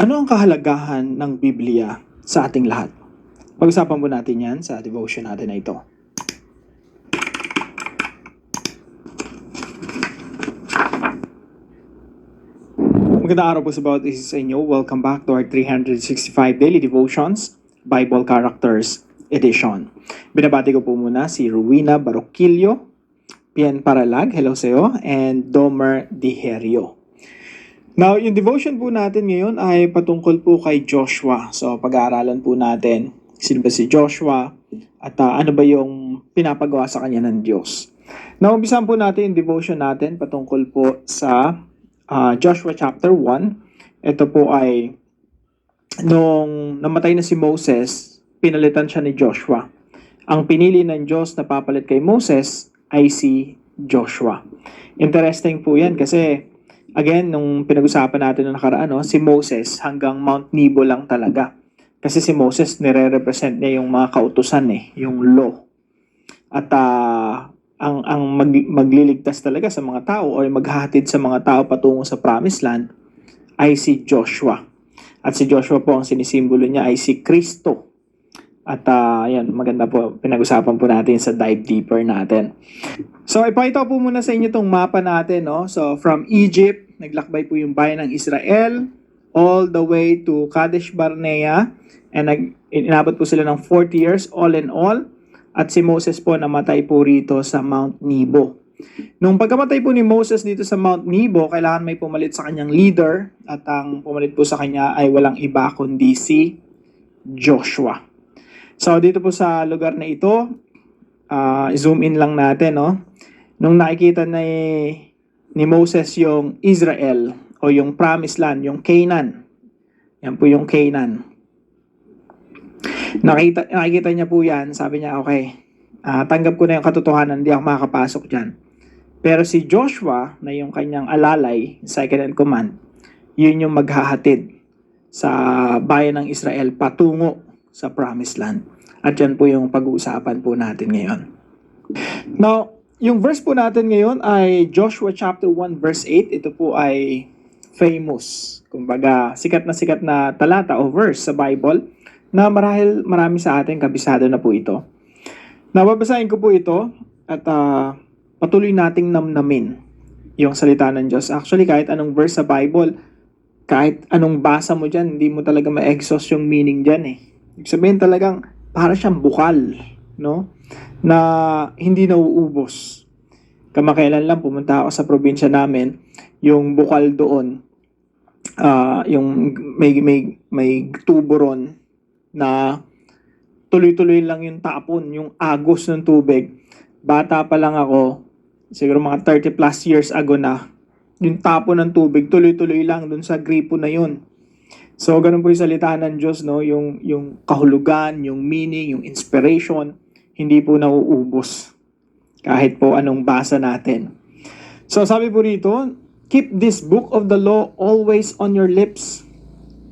Ano ang kahalagahan ng Biblia sa ating lahat? Pag-usapan po natin yan sa devotion natin na ito. Magandang araw po sa bawat isa sa inyo. Welcome back to our 365 Daily Devotions, Bible Characters Edition. Binabati ko po muna si Rowena Baroquillo, Pien Paralag, hello sa iyo, and Domer Diherio. Now, yung devotion po natin ngayon ay patungkol po kay Joshua. So, pag-aaralan po natin sino ba si Joshua at ano ba yung pinapagawa sa kanya ng Diyos. Now, umpisan po natin yung devotion natin patungkol po sa Joshua chapter 1. Ito po ay nung namatay na si Moses, pinalitan siya ni Joshua. Ang pinili ng Diyos na papalit kay Moses ay si Joshua. Interesting po yan kasi again, nung pinag-usapan natin noong nakaraan, si Moses hanggang Mount Nebo lang talaga. Kasi si Moses nire-represent niya yung mga kautusan yung law. At ang magliligtas talaga sa mga tao o maghahatid sa mga tao patungo sa Promised Land ay si Joshua. At si Joshua po, ang sinisimbolo niya ay si Kristo. At yan, maganda po, pinag-usapan po natin sa dive deeper natin. So, ipakita po muna sa inyo itong mapa natin. So, from Egypt, naglakbay po yung bayan ng Israel all the way to Kadesh Barnea. And inabot po sila ng 40 years all in all. At si Moses po namatay po rito sa Mount Nebo. Nung pagkamatay po ni Moses dito sa Mount Nebo, kailangan may pumalit sa kanyang leader. At ang pumalit po sa kanya ay walang iba kundi si Joshua. So, dito po sa lugar na ito, zoom in lang natin, Nung nakikita ni Moses yung Israel o yung Promised Land, yung Canaan. Yan po yung Canaan. Nakikita niya po yan, sabi niya, okay, tanggap ko na yung katotohanan, hindi ako makakapasok dyan. Pero si Joshua, na yung kanyang alalay, second in command, yun yung maghahatid sa bayan ng Israel patungo sa Promised Land. At yan po yung pag-uusapan po natin ngayon. Now, yung verse po natin ngayon ay Joshua chapter 1 verse 8. Ito po ay famous. Kumbaga, sikat na talata o verse sa Bible na marahil marami sa atin kabisado na po ito. Nababasahin ko po ito at patuloy nating namnamin yung salita ng Diyos. Actually, kahit anong verse sa Bible, kahit anong basa mo dyan, hindi mo talaga ma-exhaust yung meaning dyan Ibig sabihin talagang para siyang bukal, na hindi nauubos. Kamakailan lang pumunta ako sa probinsya namin, yung bukal doon, yung may tubo ron na tuloy-tuloy lang yung tapon, yung agos ng tubig. Bata pa lang ako, siguro mga 30 plus years ago na, yung tapon ng tubig, tuloy-tuloy lang dun sa gripo na yun. So, ganun po yung salita ng Diyos, yung kahulugan, yung meaning, yung inspiration, hindi po nauubos. Kahit po anong basa natin. So, sabi po rito, keep this book of the law always on your lips.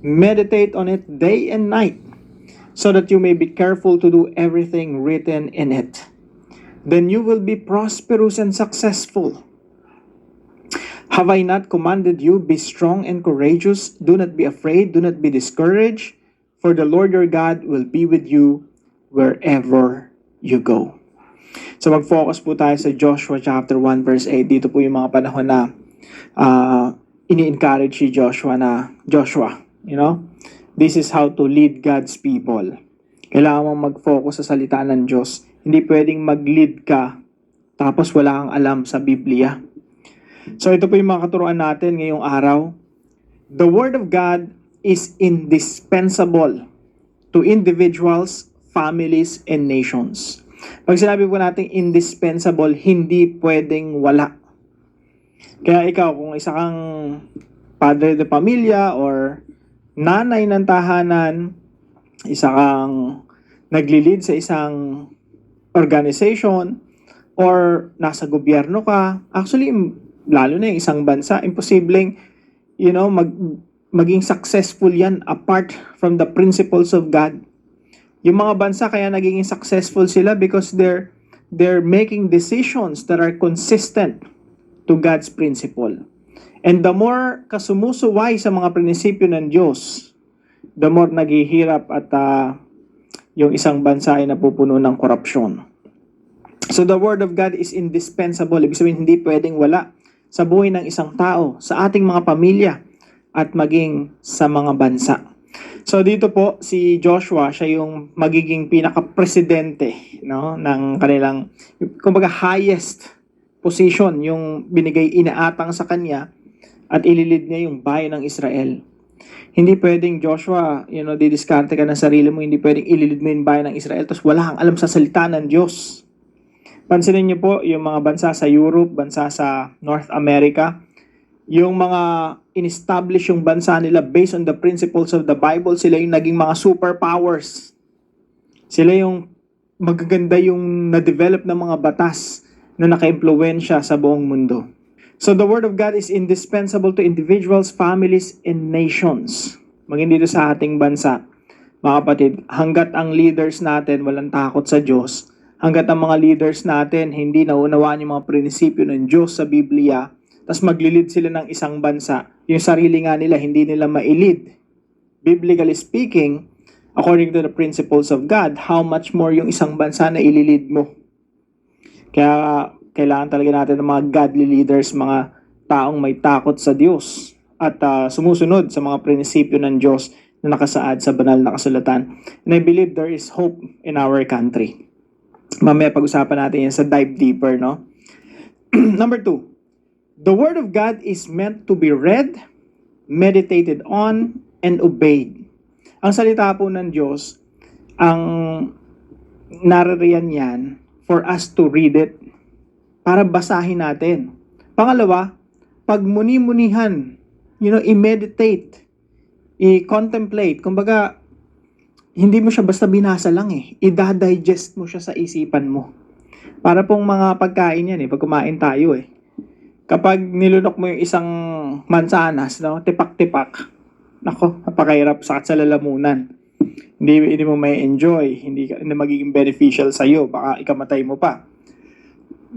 Meditate on it day and night, so that you may be careful to do everything written in it. Then you will be prosperous and successful. Have I not commanded you, be strong and courageous, do not be afraid, do not be discouraged, for the Lord your God will be with you wherever you go. So mag-focus po tayo sa Joshua chapter 1 verse 8. Dito po yung mga panahon na ini-encourage si Joshua this is how to lead God's people. Kailangan mong mag-focus sa salita ng Diyos. Hindi pwedeng mag-lead ka tapos wala kang alam sa Biblia. So ito po yung mga katuruan natin ngayong araw. The Word of God is indispensable to individuals, families, and nations. Pag sinabi po natin indispensable, hindi pwedeng wala. Kaya ikaw, kung isa kang padre de pamilya or nanay ng tahanan, isa kang nagli-lead sa isang organization, or nasa gobyerno ka, actually, lalo na yung isang bansa, imposibleng, maging successful yan apart from the principles of God. Yung mga bansa kaya naging successful sila because they're making decisions that are consistent to God's principle. And the more ka sumusuway sa mga prinsipyo ng Diyos, the more naghihirap at yung isang bansa ay napupuno ng korupsyon. So the Word of God is indispensable. Ibig sabihin, hindi pwedeng wala sa buhay ng isang tao, sa ating mga pamilya, at maging sa mga bansa. So dito po, si Joshua, siya yung magiging pinaka-presidente, no, ng kanilang, kumbaga, highest position, yung binigay inaatang sa kanya, at ililid niya yung bayan ng Israel. Hindi pwedeng, Joshua, didiskarte ka ng sarili mo, hindi pwedeng ililid mo yung bayan ng Israel, tapos wala kang alam sa salita ng Diyos. Pansinin niyo po, yung mga bansa sa Europe, bansa sa North America, yung mga in-establish yung bansa nila based on the principles of the Bible, sila yung naging mga superpowers. Sila yung magaganda yung na-develop na mga batas na naka-impluwensya sa buong mundo. So the Word of God is indispensable to individuals, families, and nations. Maging dito sa ating bansa, mga kapatid, hanggat ang leaders natin walang takot sa Diyos, hanggat ang mga leaders natin hindi naunawaan yung mga prinsipyo ng Diyos sa Biblia, tas maglilid sila ng isang bansa, yung sarili nga nila hindi nila mailid. Biblically speaking, according to the principles of God, how much more yung isang bansa na ililid mo. Kaya kailangan talaga natin ng mga godly leaders, mga taong may takot sa Diyos at sumusunod sa mga prinsipyo ng Diyos na nakasaad sa banal na kasulatan. And I believe there is hope in our country. Mamaya pag-usapan natin yan sa dive deeper, no? Number 2, the Word of God is meant to be read, meditated on, and obeyed. Ang salita po ng Diyos, ang naririyan yan for us to read it, para basahin natin. Pangalawa, pagmuni-munihan, i-meditate, i-contemplate. Kumbaga, hindi mo siya basta binasa lang i-digest mo siya sa isipan mo. Para pong mga pagkain yan pag kumain tayo Kapag nilunok mo yung isang mansanas, tipak-tipak, nako, napakahirap sakit sa lalamunan. Hindi mo may enjoy, hindi magiging beneficial sa'yo, baka ikamatay mo pa.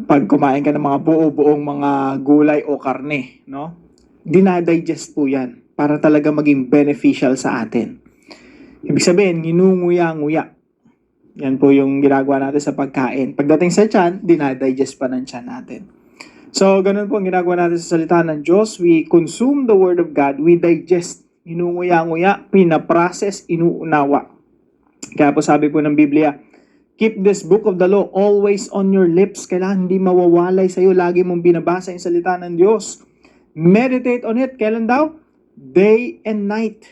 Pag kumain ka ng mga buo-buong mga gulay o karne, no? Dinadigest po yan para talaga maging beneficial sa atin. Ibig sabihin, ginunguya-nguya. Yan po yung ginagawa natin sa pagkain. Pagdating sa tiyan, dinadigest pa ng tiyan natin. So, ganun po ang ginagawa natin sa salita ng Diyos. We consume the Word of God, we digest, ginunguya-nguya, pinaprocess, inuunawa. Kaya po sabi po ng Biblia, keep this book of the law always on your lips. Kailangan hindi mawawalay sa iyo. Lagi mong binabasa yung salita ng Diyos. Meditate on it. Kailan daw? Day and night.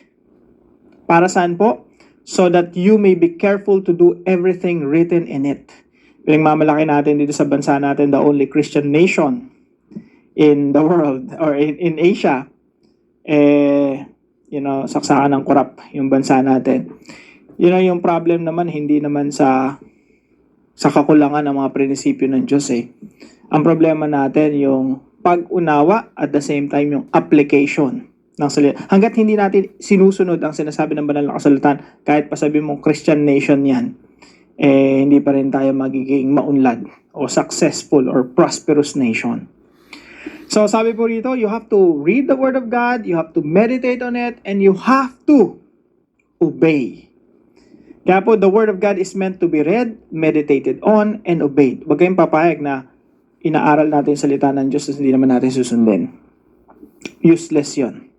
Para saan po? So that you may be careful to do everything written in it. Pinagmamalaki natin dito sa bansa natin, the only Christian nation in the world or in Asia. Saksakan ng korap yung bansa natin. Yung problem naman, hindi naman sa kakulangan ng mga prinsipyo ng Diyos Ang problema natin yung pag-unawa at the same time yung application ng salita. Hanggat hindi natin sinusunod ang sinasabi ng banal na kasulatan, kahit pa sabi mong Christian nation yan, hindi pa rin tayo magiging maunlad o successful or prosperous nation. So sabi po rito, you have to read the Word of God, you have to meditate on it, and you have to obey. Kaya po, the Word of God is meant to be read, meditated on, and obeyed. Huwag kayong papayag na inaaral natin yung salita ng Diyos at hindi naman natin susundin. Useless yon.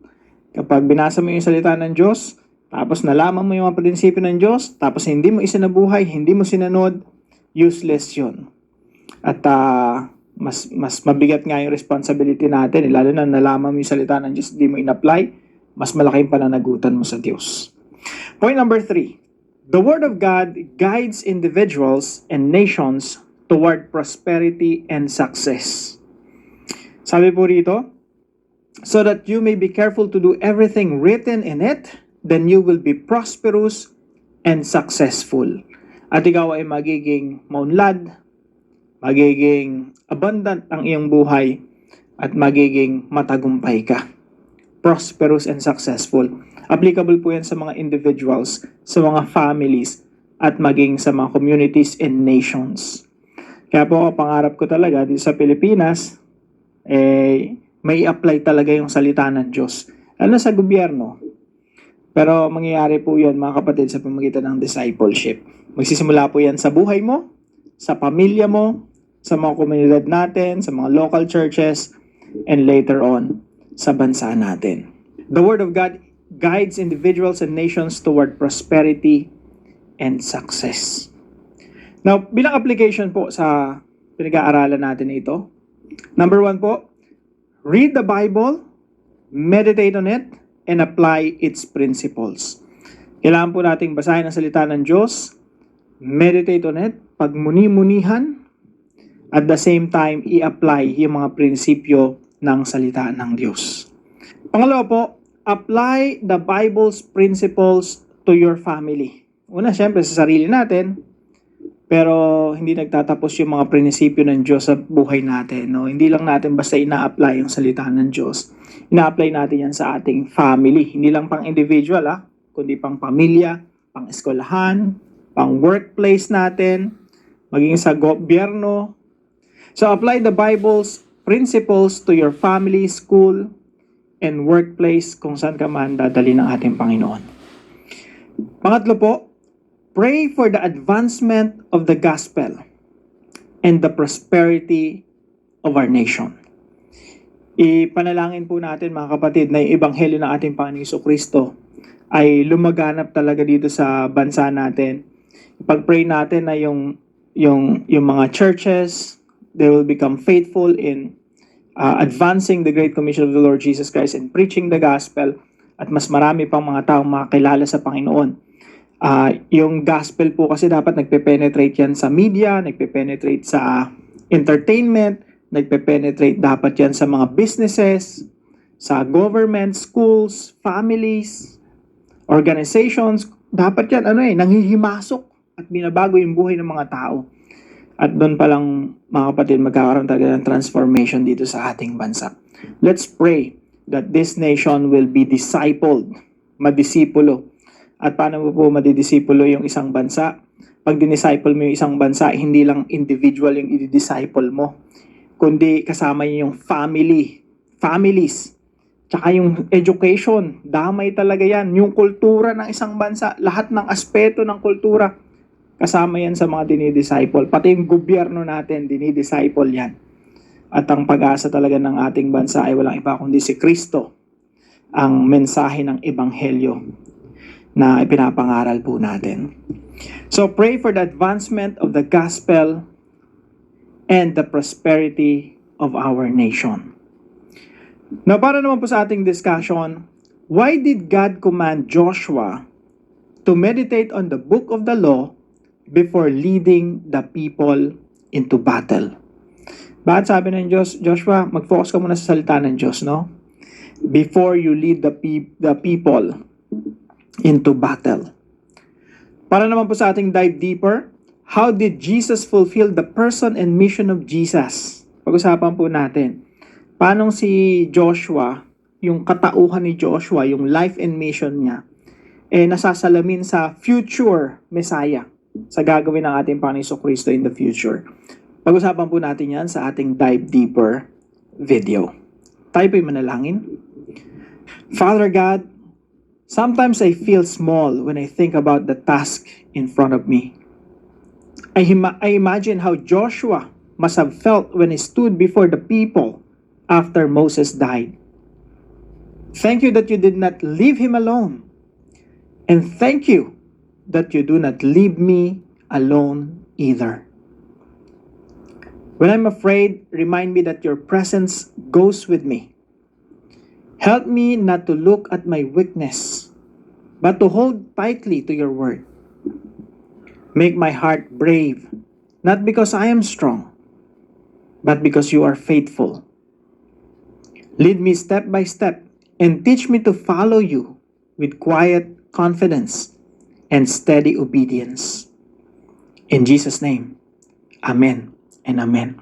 Kapag binasa mo yung salita ng Diyos, tapos nalaman mo yung mga prinsipyo ng Diyos, tapos hindi mo isinabuhay, hindi mo sinunod, useless yon. At mas mabigat nga yung responsibility natin, lalo na nalaman mo yung salita ng Diyos, hindi mo in-apply, mas malaking pananagutan mo sa Diyos. Point number 3. The Word of God guides individuals and nations toward prosperity and success. Sabi po rito, so that you may be careful to do everything written in it, then you will be prosperous and successful. At ikaw ay magiging maunlad, magiging abundant ang iyong buhay, at magiging matagumpay ka. Prosperous and successful. Applicable po yan sa mga individuals, sa mga families, at maging sa mga communities and nations. Kaya po, pangarap ko talaga dito sa Pilipinas, may apply talaga yung salita ng Diyos. Lalo sa gobyerno. Pero mangyayari po yan mga kapatid sa pamamagitan ng discipleship. Magsisimula po yan sa buhay mo, sa pamilya mo, sa mga komunidad natin, sa mga local churches, and later on, sa bansa natin. The Word of God guides individuals and nations toward prosperity and success. Now, bilang application po sa pinag-aaralan natin ito, number 1 po, read the Bible, meditate on it, and apply its principles. Kailangan po nating basahin ang salita ng Diyos, meditate on it, pagmuni-munihan, at the same time, i-apply yung mga prinsipyo ng salita ng Diyos. Pangalawa po, apply the Bible's principles to your family. Una, syempre, sa sarili natin, pero hindi nagtatapos yung mga prinsipyo ng Diyos sa buhay natin. No? Hindi lang natin basta ina-apply yung salita ng Diyos. Ina-apply natin yan sa ating family. Hindi lang pang individual, kundi pang pamilya, pang eskwelahan, pang workplace natin, maging sa gobyerno. So apply the Bible's principles to your family, school, and workplace kung saan ka man dadali ng ating Panginoon. Pangatlo po, pray for the advancement of the gospel and the prosperity of our nation. Ipanalangin po natin mga kapatid na yung ebanghelyo ng ating Panginoong Jesucristo ay lumaganap talaga dito sa bansa natin. Ipag-pray natin na yung mga churches, they will become faithful in advancing the Great Commission of the Lord Jesus Christ and preaching the gospel, at mas marami pang mga taong makakilala sa Panginoon. Yung gospel po kasi dapat nagpe-penetrate yan sa media, nagpe-penetrate sa entertainment, nagpe-penetrate dapat yan sa mga businesses, sa government, schools, families, organizations. Dapat yan nanghihimasok at binabago yung buhay ng mga tao. At doon pa lang mga kapatid magkakaroon talaga ng transformation dito sa ating bansa. Let's pray that this nation will be discipled, madisipulo. At paano mo po madidisipulo yung isang bansa? Pag dinisciple mo yung isang bansa, hindi lang individual yung i-disciple mo, kundi kasama yung families, tsaka yung education. Damay talaga yan. Yung kultura ng isang bansa, lahat ng aspeto ng kultura, kasama yan sa mga dinidisciple. Pati yung gobyerno natin, dinidisciple yan. At ang pag-asa talaga ng ating bansa ay walang iba kundi si Kristo, ang mensahe ng ebanghelyo na ipinapangaral po natin. So pray for the advancement of the gospel and the prosperity of our nation. Now, para naman po sa ating discussion, why did God command Joshua to meditate on the book of the law before leading the people into battle? Bakit sabi ng Diyos, Joshua, mag-focus ka muna sa salita ng Diyos, no? Before you lead the people into battle. Para naman po sa ating dive deeper, how did Jesus fulfill the person and mission of Jesus? Pag-usapan po natin. Paano si Joshua, yung katauhan ni Joshua, yung life and mission niya, nasasalamin sa future Messiah, sa gagawin ng ating Panginoon Jesucristo in the future. Pag-usapan po natin yan sa ating dive deeper video. Tayo po'y manalangin. Father God, sometimes I feel small when I think about the task in front of me. I imagine how Joshua must have felt when he stood before the people after Moses died. Thank you that you did not leave him alone. And thank you that you do not leave me alone either. When I'm afraid, remind me that your presence goes with me. Help me not to look at my weakness, but to hold tightly to your word. Make my heart brave, not because I am strong, but because you are faithful. Lead me step by step and teach me to follow you with quiet confidence and steady obedience. In Jesus' name, Amen and Amen.